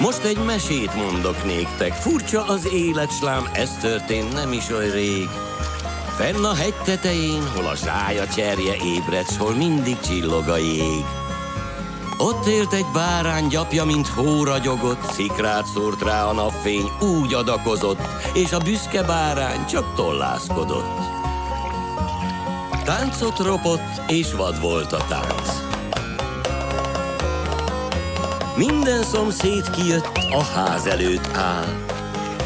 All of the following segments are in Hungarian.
Most egy mesét mondok néktek, furcsa az élet, s lám, ez történt nem is oly rég. Fenn a hegy tetején, hol a zsája cserje ébred, s hol mindig csillog a jég. Ott élt egy bárány gyapja, mint hó ragyogott, szikrát szórt rá a napfény, úgy adakozott, és a büszke bárány csak tollászkodott. Táncot ropott, és vad volt a tánc. Minden szomszéd kijött, a ház előtt áll.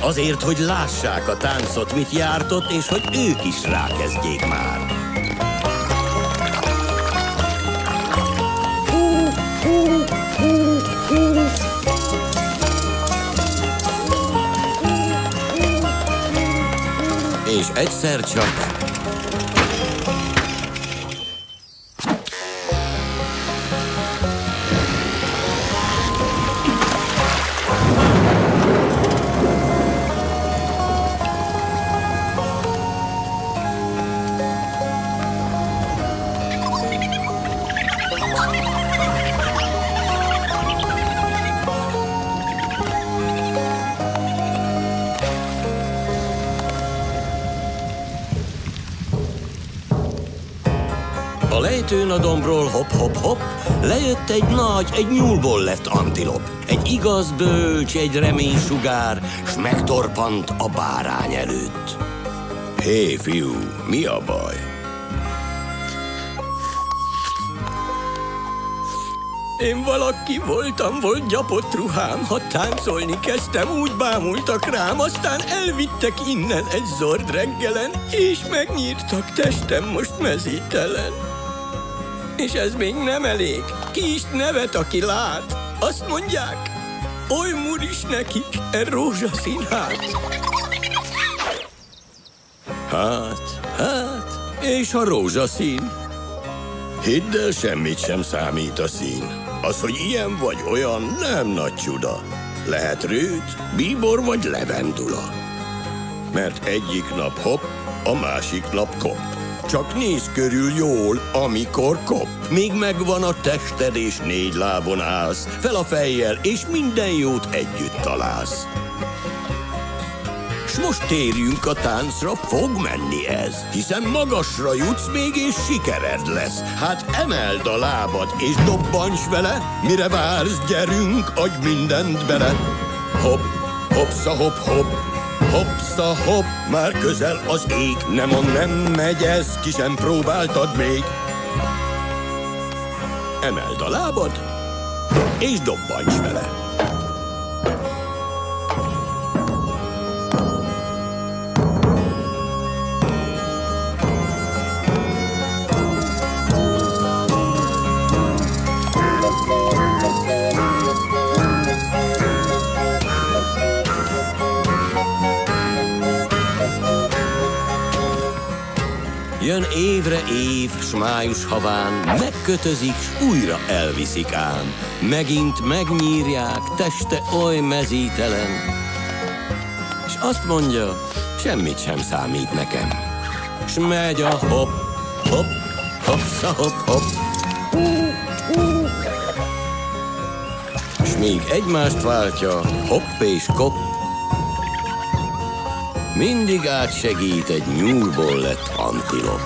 Azért, hogy lássák a táncot, mit jártott, és hogy ők is rákezdjék már. És egyszer csak... A lejtőn a dombról hopp-hopp-hopp, lejött egy nyúlból lett antilop. Egy igaz bölcs, egy reménysugár, s megtorpant a bárány előtt. Hé, fiú, mi a baj? Én valaki voltam, volt gyapott ruhám, ha táncolni kezdtem, úgy bámultak rám, aztán elvittek innen egy zord reggelen, és megnyírtak testem most mezítelen. És ez még nem elég. Ki is nevet, aki lát. Azt mondják, oly muris nekik e rózsaszín hát. Hát, és a rózsaszín? Hidd el, semmit sem számít a szín. Az, hogy ilyen vagy olyan, nem nagy csuda. Lehet rőt, bíbor vagy levendula. Mert egyik nap hopp, a másik nap kopp. Csak nézz körül jól, amikor kop. Még megvan a tested, és 4 lábon állsz. Fel a fejjel, és minden jót együtt találsz. S most térjünk a táncra, fog menni ez. Hiszen magasra jutsz még, és sikered lesz. Hát emeld a lábad, és dobbancs vele. Mire vársz, gyerünk, adj mindent bele. Hopp, hoppsza, hopp, hopp. Hoppsza, hopp, már közel az ég. Nem megy ez, ki sem próbáltad még. Emeld a lábad, és dobbancs vele. Jön évre év, s május haván, megkötözik, s újra elviszik ám. Megint megnyírják, teste oly mezítelen. S azt mondja, semmit sem számít nekem. S megy a hopp, hopp, hoppsza, hopp, hopp. S míg egymást váltja, hopp és kopp, mindig átsegít egy nyúlból lett antilop.